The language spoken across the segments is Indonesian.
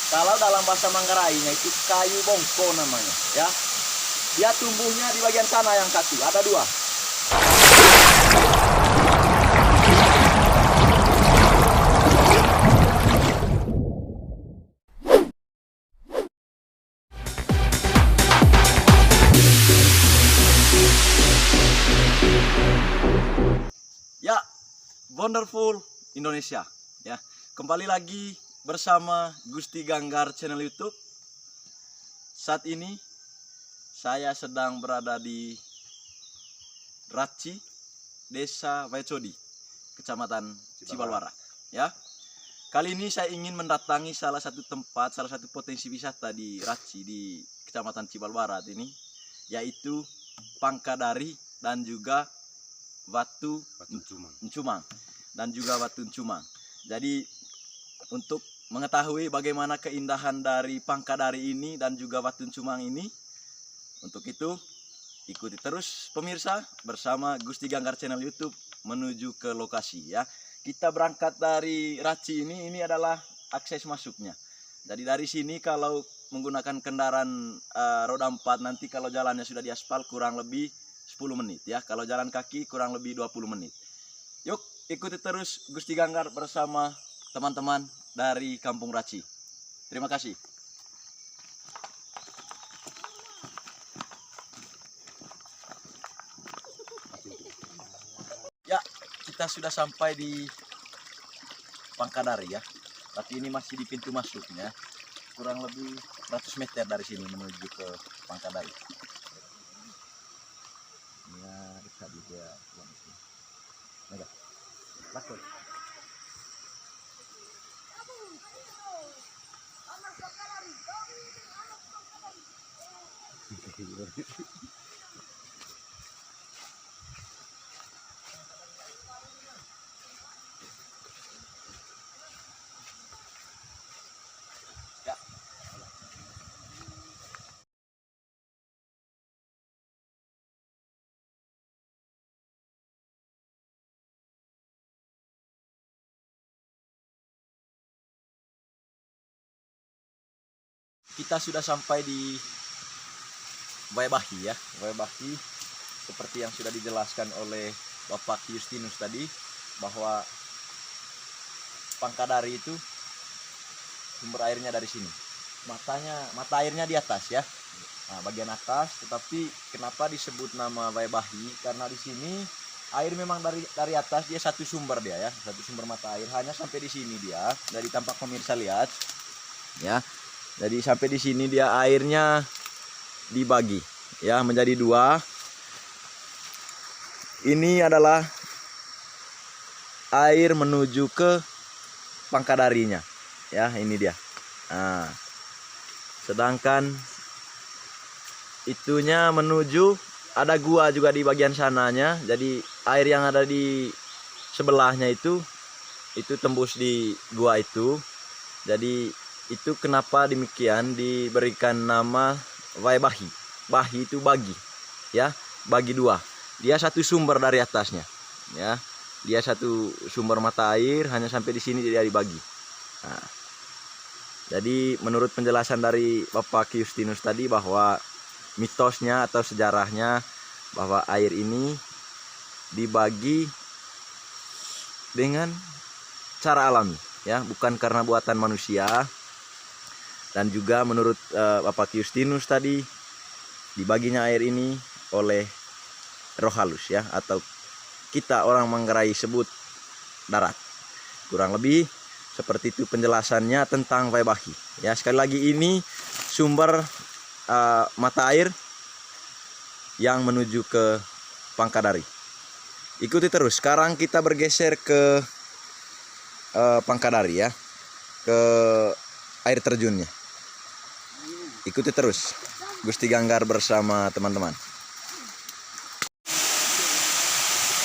Kalau dalam bahasa Manggarainya itu kayu bongko namanya, ya. Dia tumbuhnya di bagian sana yang satu, ada dua. Ya, wonderful Indonesia, ya. Kembali lagi bersama Gusti Ganggar channel YouTube. Saat ini saya sedang berada di Raci, Desa Waicodi, Kecamatan Cibalwara, ya. Kali ini saya ingin mendatangi salah satu tempat, salah satu potensi wisata di Raci di Kecamatan Cibalwara ini, yaitu Pangkadari dan juga Batu Encumang dan juga Batu Encumang. Jadi untuk mengetahui bagaimana keindahan dari Pangkadari ini dan juga Batu Encumang ini, untuk itu ikuti terus pemirsa bersama Gusti Ganggar channel YouTube menuju ke lokasi, ya. Kita berangkat dari Raci ini adalah akses masuknya. Jadi dari sini kalau menggunakan kendaraan roda 4 nanti kalau jalannya sudah diaspal kurang lebih 10 menit, ya. Kalau jalan kaki kurang lebih 20 menit. Yuk ikuti terus Gusti Ganggar bersama teman-teman dari Kampung Raci. Terima kasih. Ya, kita sudah sampai di Pangkadari, ya. Tapi ini masih di pintu masuknya. Kurang lebih 100 meter dari sini menuju ke Pangkadari. Ya, bisa juga uang itu. Mega. Lakon. Ya. Kita sudah sampai di Waebahi, ya. Waebahi seperti yang sudah dijelaskan oleh Bapak Justinus tadi, bahwa Pangkadari itu sumber airnya dari sini. Mata airnya di atas, ya. Nah, bagian atas, tetapi kenapa disebut nama Waebahi? Karena di sini air memang dari atas, dia satu sumber dia, ya. Satu sumber mata air hanya sampai di sini dia. Dari tampak pemirsa lihat, ya. Jadi sampai di sini dia airnya dibagi, ya, menjadi dua. Ini adalah air menuju ke Pangkadarinya, ya, ini dia. Nah, sedangkan itunya menuju, ada gua juga di bagian sananya. Jadi air yang ada di sebelahnya itu tembus di gua itu. Jadi itu kenapa demikian diberikan nama Waebahi. Bahi itu bagi, ya, bagi dua. Dia satu sumber dari atasnya, ya. Dia satu sumber mata air hanya sampai di sini dia dibagi. Nah, jadi menurut penjelasan dari Bapak Justinus tadi, bahwa mitosnya atau sejarahnya bahwa air ini dibagi dengan cara alami, ya, bukan karena buatan manusia. Dan juga menurut Bapak Justinus tadi, dibaginya air ini oleh roh halus, ya, atau kita orang Manggarai sebut darat. Kurang lebih seperti itu penjelasannya tentang Waebahi, ya. Sekali lagi ini sumber mata air yang menuju ke Pangkadari. Ikuti terus. Sekarang kita bergeser ke Pangkadari, ya, ke air terjunnya. Ikuti terus Gusti Ganggar bersama teman-teman.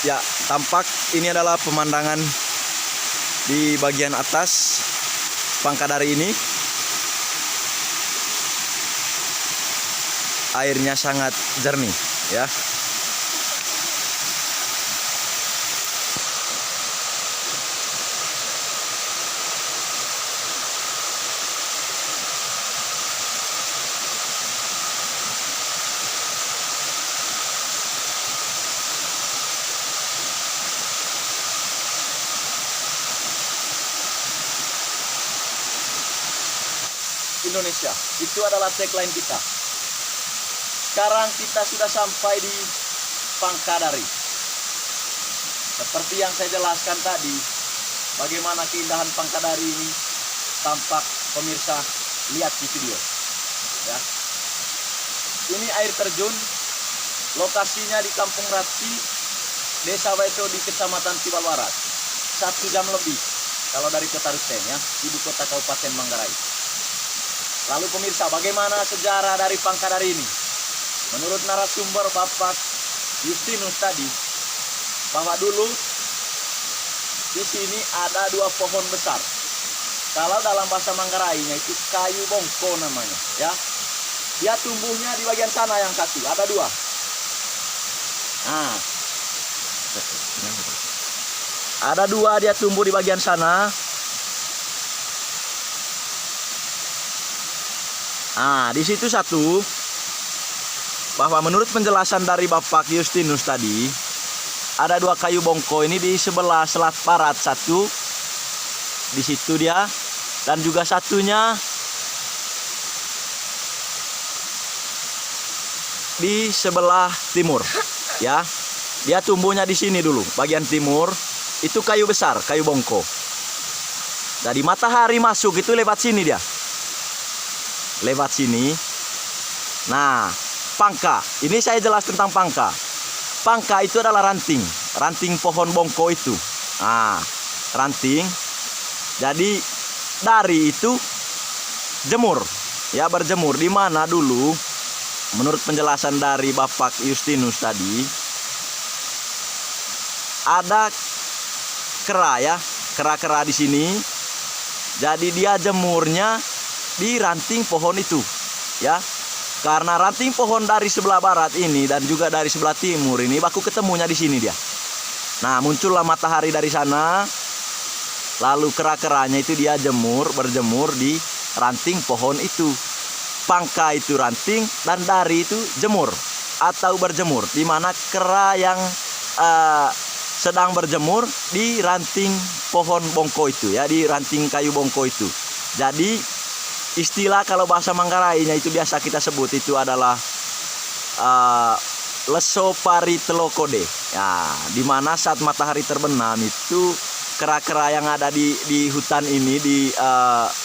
Ya, tampak ini adalah pemandangan di bagian atas Pangkadari ini. Airnya sangat jernih, ya. Indonesia. Itu adalah tagline kita. Sekarang kita sudah sampai di Pangkadari. Seperti yang saya jelaskan tadi, bagaimana keindahan Pangkadari ini tampak, pemirsa lihat di video. Ya. Ini air terjun, lokasinya di Kampung Ratsi, Desa Weco di Kecamatan Tibal Barat. 1 jam lebih kalau dari Kota Ruteng, ya, ibu kota Kabupaten Manggarai. Lalu pemirsa, bagaimana sejarah dari Pangkadari ini? Menurut narasumber Bapak Justinus tadi, bahwa dulu di sini ada 2 pohon besar. Kalau dalam bahasa Manggarainya itu kayu bongko namanya, ya. Dia tumbuhnya di bagian sana yang satu, ada 2. Nah, ada 2 dia tumbuh di bagian sana. Nah, di situ satu. Bahwa menurut penjelasan dari Bapak Justinus tadi, ada 2 kayu bongko ini di sebelah selat barat satu, di situ dia, dan juga satunya di sebelah timur, ya. Dia tumbuhnya di sini dulu, bagian timur. Itu kayu besar, kayu bongko. Jadi matahari masuk itu lewat sini dia. Lewat sini. Nah, pangka. Ini saya jelas tentang pangka. Pangka itu adalah ranting. Ranting pohon bongko itu. Nah, ranting. Jadi dari itu jemur. Ya, berjemur. Di mana dulu, menurut penjelasan dari Bapak Justinus tadi, ada kera, ya, kera-kera di sini. Jadi dia jemurnya di ranting pohon itu, ya. Karena ranting pohon dari sebelah barat ini dan juga dari sebelah timur ini baku ketemunya di sini dia. Nah, muncullah matahari dari sana. Lalu kera-keranya itu dia berjemur di ranting pohon itu. Pangka itu ranting dan dari itu jemur atau berjemur, di mana kera yang sedang berjemur di ranting pohon bongko itu, ya, di ranting kayu bongko itu. Jadi istilah kalau bahasa Manggarainya itu biasa kita sebut itu adalah leso pari telokode, ya, di mana saat matahari terbenam itu kera-kera yang ada di hutan ini, di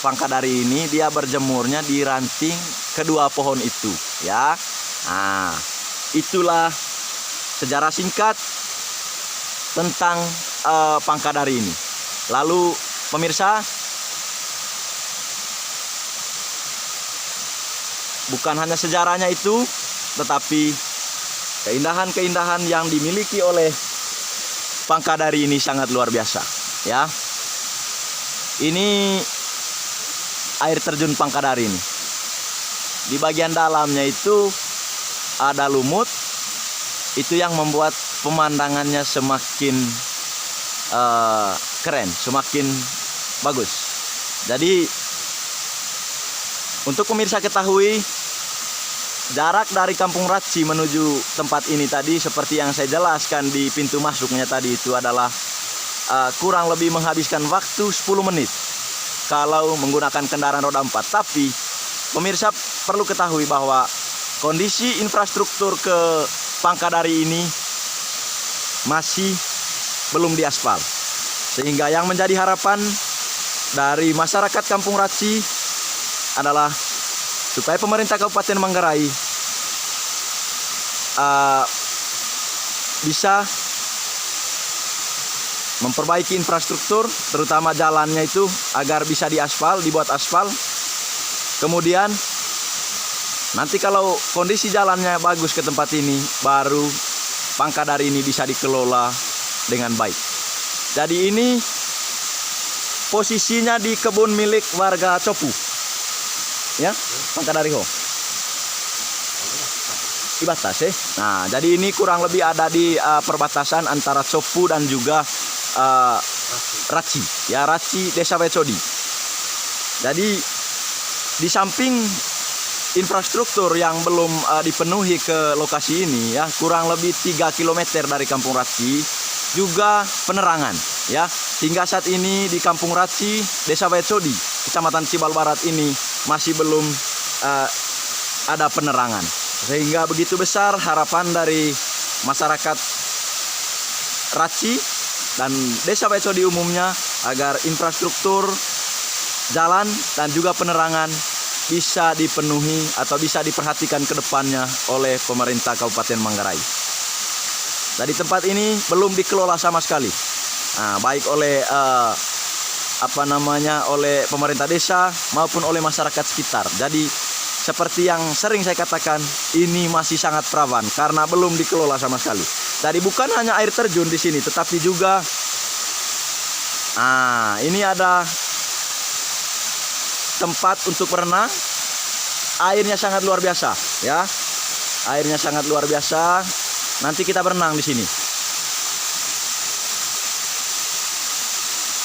Pangkadari ini, dia berjemurnya di ranting kedua pohon itu, ya. Nah, itulah sejarah singkat tentang Pangkadari ini. Lalu pemirsa, bukan hanya sejarahnya itu, tetapi keindahan-keindahan yang dimiliki oleh Pangkadari ini sangat luar biasa, ya. Ini air terjun Pangkadari ini. Di bagian dalamnya itu ada lumut. Itu yang membuat pemandangannya semakin keren, semakin bagus. Jadi untuk pemirsa ketahui, jarak dari Kampung Ratsi menuju tempat ini tadi seperti yang saya jelaskan di pintu masuknya tadi itu adalah kurang lebih menghabiskan waktu 10 menit kalau menggunakan kendaraan roda 4. Tapi pemirsa perlu ketahui bahwa kondisi infrastruktur ke Pangkadari ini masih belum diaspal. Sehingga yang menjadi harapan dari masyarakat Kampung Ratsi adalah supaya pemerintah Kabupaten Manggarai bisa memperbaiki infrastruktur, terutama jalannya itu agar bisa diaspal, dibuat aspal. Kemudian nanti kalau kondisi jalannya bagus ke tempat ini, baru Pangkadari ini bisa dikelola dengan baik. Jadi ini posisinya di kebun milik warga Copu, ya, Pangkadari ho. Di batas, Nah, jadi ini kurang lebih ada di perbatasan antara Copu dan juga Ratsi, ya, Ratsi Desa Wecodi. Jadi di samping infrastruktur yang belum dipenuhi ke lokasi ini, ya, kurang lebih 3 km dari Kampung Ratsi, juga penerangan, ya. Hingga saat ini di Kampung Ratsi Desa Wecodi Kecamatan Cibal Barat ini masih belum ada penerangan. Sehingga begitu besar harapan dari masyarakat Raci dan Desa Baitsodi umumnya agar infrastruktur jalan dan juga penerangan bisa dipenuhi atau bisa diperhatikan ke depannya oleh pemerintah Kabupaten Manggarai. Dari tempat ini belum dikelola sama sekali, baik oleh oleh pemerintah desa maupun oleh masyarakat sekitar. Jadi seperti yang sering saya katakan, ini masih sangat rawan karena belum dikelola sama sekali. Jadi bukan hanya air terjun di sini, tetapi juga ini ada tempat untuk berenang. Airnya sangat luar biasa, ya. Airnya sangat luar biasa. Nanti kita berenang di sini.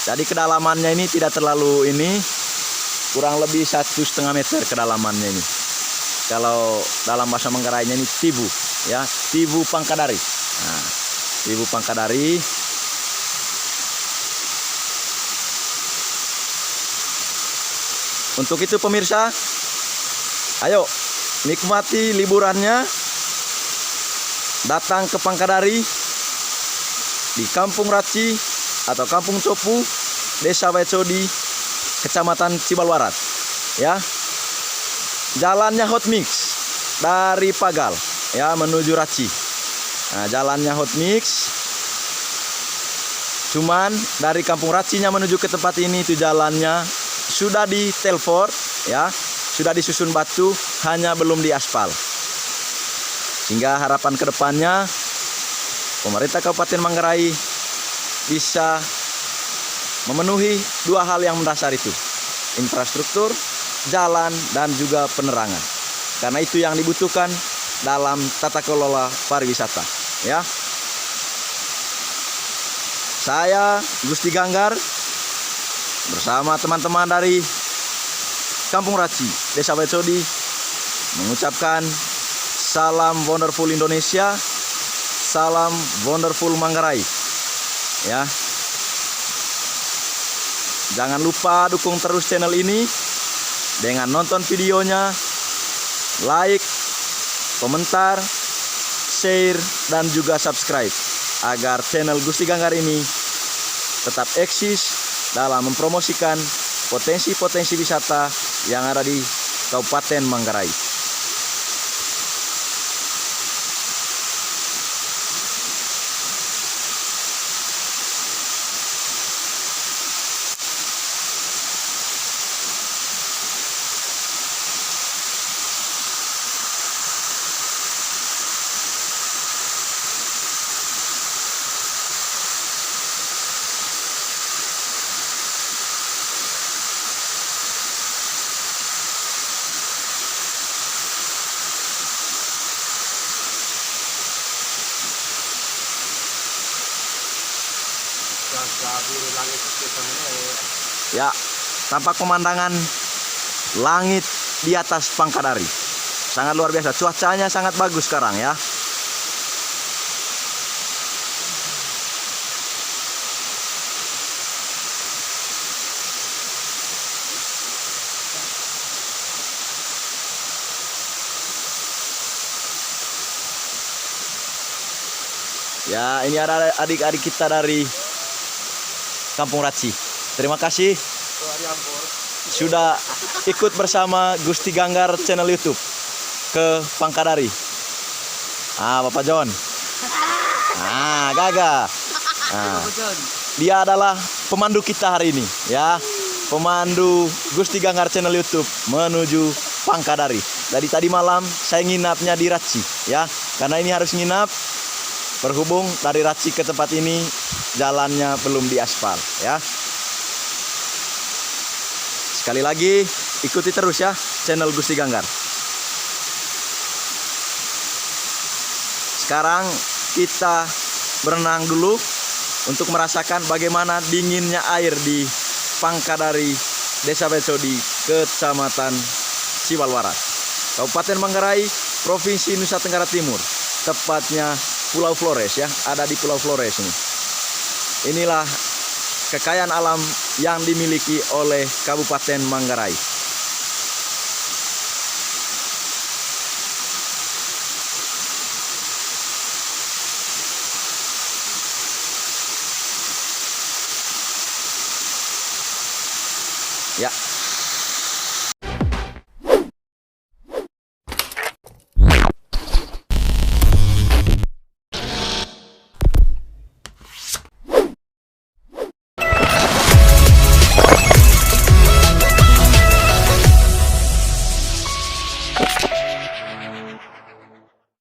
Jadi kedalamannya ini tidak terlalu kurang lebih 1,5 meter kedalamannya ini. Kalau dalam bahasa Manggarainya ini tibu, ya, tibu Pangkadari. Nah, tibu Pangkadari. Untuk itu pemirsa, ayo nikmati liburannya, datang ke Pangkadari di Kampung Raci atau Kampung Copu, Desa Baitsodi, Kecamatan Cibal Barat, ya. Jalannya hot mix dari Pagal, ya, menuju Raci. Nah, jalannya hot mix. Cuman dari Kampung Racinya menuju ke tempat ini itu jalannya sudah di telfor, ya, sudah disusun batu, hanya belum diaspal. Sehingga harapan kedepannya pemerintah Kabupaten Manggarai bisa memenuhi dua hal yang mendasar itu, infrastruktur, jalan, dan juga penerangan. Karena itu yang dibutuhkan dalam tata kelola pariwisata, ya. Saya Gusti Ganggar bersama teman-teman dari Kampung Raci, Desa Baitsodi mengucapkan salam wonderful Indonesia, salam wonderful Manggarai, ya. Jangan lupa dukung terus channel ini dengan nonton videonya, like, komentar, share, dan juga subscribe agar channel Gusti Ganggar ini tetap eksis dalam mempromosikan potensi-potensi wisata yang ada di Kabupaten Manggarai. Ya, tampak pemandangan langit di atas Pangkadari. Sangat luar biasa. Cuacanya sangat bagus sekarang, ya. Ya, ini ada adik-adik kita dari Kampung Raci. Terima kasih sudah ikut bersama Gusti Ganggar channel YouTube ke Pangkadari. Bapak John. Gaga. Dia adalah pemandu kita hari ini, ya. Pemandu Gusti Ganggar channel YouTube menuju Pangkadari. Dari tadi malam saya nginapnya di Raci, ya. Karena ini harus nginap. Berhubung dari Raci ke tempat ini jalannya belum diaspal, ya. Sekali lagi ikuti terus ya channel Gusti Ganggar. Sekarang kita berenang dulu untuk merasakan bagaimana dinginnya air di Pangkadari, Desa Baitsodi, Kecamatan Cibal Barat, Kabupaten Manggarai, Provinsi Nusa Tenggara Timur, tepatnya Pulau Flores, ya, ada di Pulau Flores ini. Inilah kekayaan alam yang dimiliki oleh Kabupaten Manggarai. Ya.